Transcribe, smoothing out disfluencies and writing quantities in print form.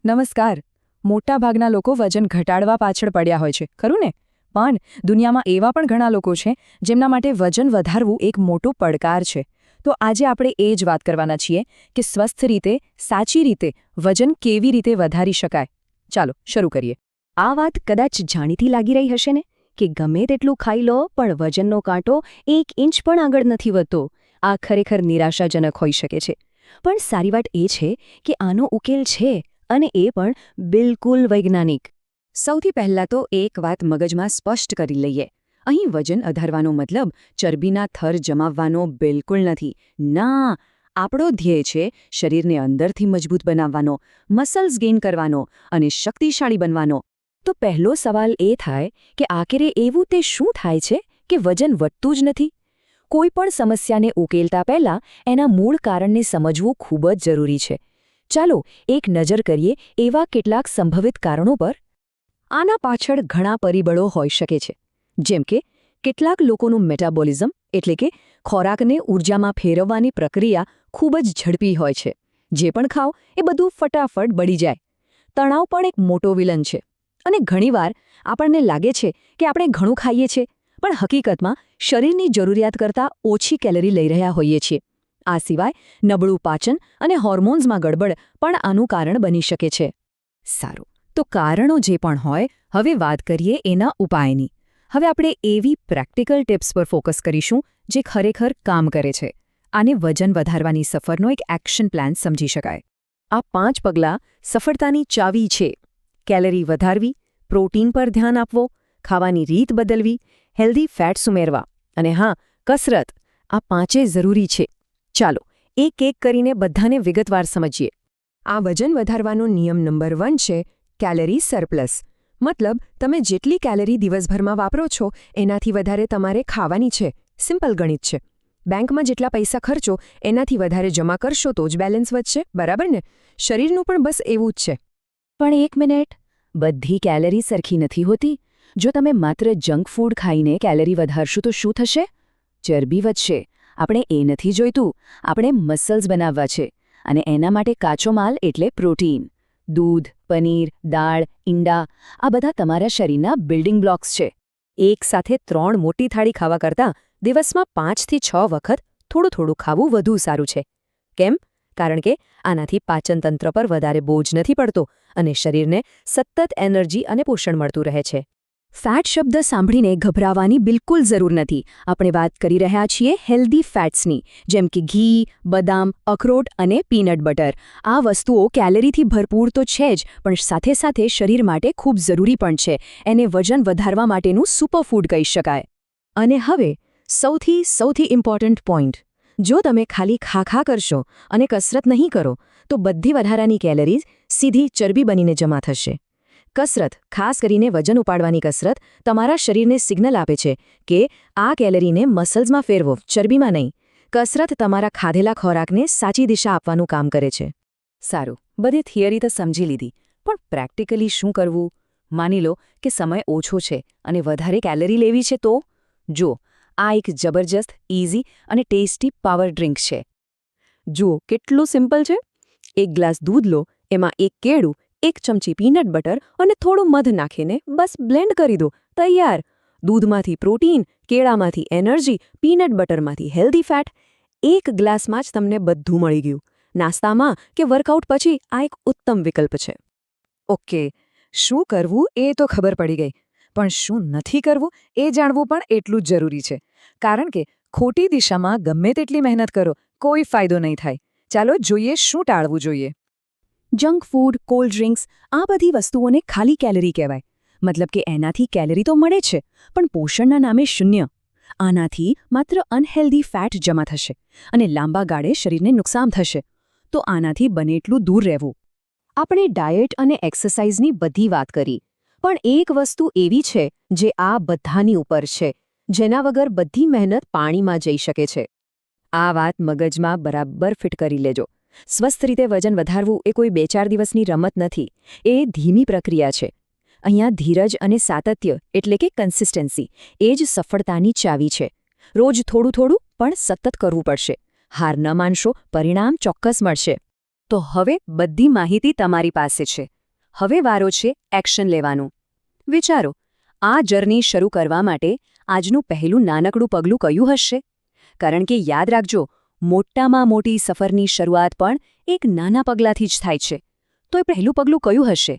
નમસ્કાર. મોટાભાગના લોકો વજન ઘટાડવા પાછળ પડ્યા હોય છે, ખરું ને? પણ દુનિયામાં એવા પણ ઘણા લોકો છે જેમના માટે વજન વધારવું એક મોટો પડકાર છે. તો આજે આપણે એ જ વાત કરવાના છીએ કે સ્વસ્થ રીતે, સાચી રીતે વજન કેવી રીતે વધારી શકાય. ચાલો શરૂ કરીએ. આ વાત કદાચ જાણીતી લાગી રહી હશે ને, કે ગમે તેટલું ખાઈ લો પણ વજનનો કાંટો 1 ઇંચ પણ આગળ નથી વધતો. આ ખરેખર નિરાશાજનક હોઈ શકે છે. પણ સારી વાત એ છે કે આનો ઉકેલ છે, અને એ પણ બિલકુલ વૈજ્ઞાનિક. સૌથી પહેલાં તો એક વાત મગજમાં સ્પષ્ટ કરી લઈએ. અહીં વજન વધારવાનો મતલબ ચરબીના થર જમાવવાનો બિલકુલ નથી. ના, આપણો ધ્યેય છે શરીરને અંદરથી મજબૂત બનાવવાનો, મસલ્સ ગેઇન કરવાનો અને શક્તિશાળી બનવાનો. તો પહેલો સવાલ એ થાય કે આખરે એવું તે શું થાય છે કે વજન વધતું જ નથી? કોઈ પણ સમસ્યાને ઉકેલતા પહેલાં એના મૂળ કારણને સમજવું ખૂબ જ જરૂરી છે. ચાલો એક નજર કરીએ એવા કેટલાક સંભવિત કારણો પર. આના પાછળ ઘણા પરિબળો હોઈ શકે છે. જેમ કે કેટલાક લોકોનું મેટાબોલિઝમ એટલે કે ખોરાકને ઊર્જામાં ફેરવવાની પ્રક્રિયા ખૂબ જ ઝડપી હોય છે. જે પણ ખાઓ એ બધું ફટાફટ બળી જાય. તણાવ પણ એક મોટો વિલન છે. અને ઘણીવાર આપણને લાગે છે કે આપણે ઘણું ખાઈએ છીએ, પણ હકીકતમાં શરીરની જરૂરિયાત કરતાં ઓછી કેલરી લઈ રહ્યા હોઈએ છીએ. આ સિવાય નબળું પાચન અને હોર્મોન્સમાં ગડબડ પણ આનું કારણ બની શકે છે. સારું, તો કારણો જે પણ હોય, હવે વાત કરીએ એના ઉપાયની. હવે આપણે એવી પ્રેક્ટિકલ ટિપ્સ પર ફોકસ કરીશું જે ખરેખર કામ કરે છે. આને વજન વધારવાની સફરનો એક એક્શન પ્લાન સમજી શકાય. આ 5 પગલાં સફળતાની ચાવી છે. કેલરી વધારવી, પ્રોટીન પર ધ્યાન આપવો, ખાવાની રીત બદલવી, હેલ્ધી ફેટ્સ ઉમેરવા અને હા, કસરત. આ 5 જરૂરી છે. ચાલો એક એક કરીને બધાને વિગતવાર સમજીએ. આ વજન વધારવાનો નિયમ નંબર 1 છે કેલરી સરપ્લસ. મતલબ તમે જેટલી કેલરી દિવસભરમાં વાપરો છો એનાથી વધારે તમારે ખાવાની છે. સિમ્પલ ગણિત છે. બેંકમાં જેટલા પૈસા ખર્ચો એનાથી વધારે જમા કરશો તો જ બેલેન્સ વધશે, બરાબર ને? શરીરનું પણ બસ એવું જ છે. પણ એક મિનિટ, બધી કેલરી સરખી નથી હોતી. જો તમે માત્ર જંક ફૂડ ખાઈને કેલરી વધારશો તો શું થશે? ચરબી વધશે. આપણે એ નથી જોઈતું. આપણે મસલ્સ બનાવવા છે. અને એના માટે કાચો માલ એટલે પ્રોટીન. દૂધ, પનીર, દાળ, ઈંડા આ બધા તમારા શરીરના બિલ્ડિંગ બ્લોક્સ છે. એક સાથે 3 મોટી થાળી ખાવા કરતાં દિવસમાં 5 થી 6 વખત થોડું થોડું ખાવું વધુ સારું છે. કેમ? કારણ કે આનાથી પાચનતંત્ર પર વધારે બોજ નથી પડતો અને શરીરને સતત એનર્જી અને પોષણ મળતું રહે છે. ફેટ શબ્દ સાંભળીને ગભરાવાની બિલકુલ જરૂર નથી. આપણે વાત કરી રહ્યા છીએ હેલ્ધી ફેટ્સની, જેમ કે ઘી, બદામ, અખરોટ અને પીનટ બટર. આ વસ્તુઓ કેલરીથી ભરપૂર તો છે જ, પણ સાથે સાથે શરીર માટે ખૂબ જરૂરી પણ છે. એને વજન વધારવા માટેનું સુપરફૂડ કહી શકાય. અને હવે સૌથી ઇમ્પોર્ટન્ટ પોઈન્ટ. જો તમે ખાલી ખા કરશો અને કસરત નહીં કરો તો બધી વધારાની કેલરીઝ સીધી ચરબી બનીને જમા થશે. કસરત, ખાસ કરીને વજન ઉપાડવાની કસરત, તમારા શરીરને સિગ્નલ આપે છે કે આ કેલરીને મસલ્સમાં ફેરવો, ચરબીમાં નહીં. કસરત તમારા ખાધેલા ખોરાકને સાચી દિશા આપવાનું કામ કરે છે. સારું, બધી થિયરી તો સમજી લીધી, પણ પ્રેક્ટિકલી શું કરવું? માની લો કે સમય ઓછો છે અને વધારે કેલરી લેવી છે તો? જો, આ એક જબરજસ્ત, ઇઝી અને ટેસ્ટી પાવર ડ્રિંક છે. જુઓ કેટલું સિમ્પલ છે. 1 ગ્લાસ દૂધ લો, એમાં 1 કેળું, 1 ચમચી પીનટ બટર અને થોડું મધ નાખીને બસ બ્લેન્ડ કરી દો. તૈયાર. દૂધમાંથી પ્રોટીન, કેળામાંથી એનર્જી, પીનટ બટરમાંથી હેલ્ધી ફેટ. 1 ગ્લાસમાં જ તમને બધું મળી ગયું. નાસ્તામાં કે વર્કઆઉટ પછી આ એક ઉત્તમ વિકલ્પ છે. ઓકે, શું કરવું એ તો ખબર પડી ગઈ, પણ શું નથી કરવું એ જાણવું પણ એટલું જ જરૂરી છે. કારણ કે ખોટી દિશામાં ગમે તેટલી મહેનત કરો, કોઈ ફાયદો નહીં થાય. ચાલો જોઈએ શું ટાળવું જોઈએ. જંક ફૂડ, કોલ્ડ ડ્રિંક્સ આ બધી વસ્તુઓને ખાલી કેલરી કહેવાય. મતલબ કે એનાથી કેલરી તો મળે છે, પણ પોષણના નામે શૂન્ય. આનાથી માત્ર અનહેલ્ધી ફેટ જમા થશે અને લાંબા ગાળે શરીરને નુકસાન થશે. તો આનાથી બને એટલું દૂર રહેવું. આપણે ડાયટ અને એક્સરસાઇઝની બધી વાત કરી, પણ એક વસ્તુ એવી છે જે આ બધાની ઉપર છે, જેના વગર બધી મહેનત પાણીમાં જઈ શકે છે. આ વાત મગજમાં બરાબર ફિટ કરી લેજો. સ્વસ્થ રીતે વજન વધારવું એ કોઈ 2-4 દિવસની રમત નથી. એ ધીમી પ્રક્રિયા છે. અહીંયા ધીરજ અને સાતત્ય એટલે કે કન્સિસ્ટન્સી એ જ સફળતાની ચાવી છે. રોજ થોડું થોડું પણ સતત કરવું પડશે. હાર ન માનશો, પરિણામ ચોક્કસ મળશે. તો હવે બધી માહિતી તમારી પાસે છે. હવે વારો છે એક્શન લેવાનો. વિચારો, આ જર્ની શરૂ કરવા માટે આજનું પહેલું નાનકડું પગલું કયું હશે? કારણ કે યાદ રાખજો, મોટામાં મોટી સફરની શરૂઆત પણ એક નાના પગલાંથી જ થાય છે. તો એ પહેલું પગલું કયું હશે?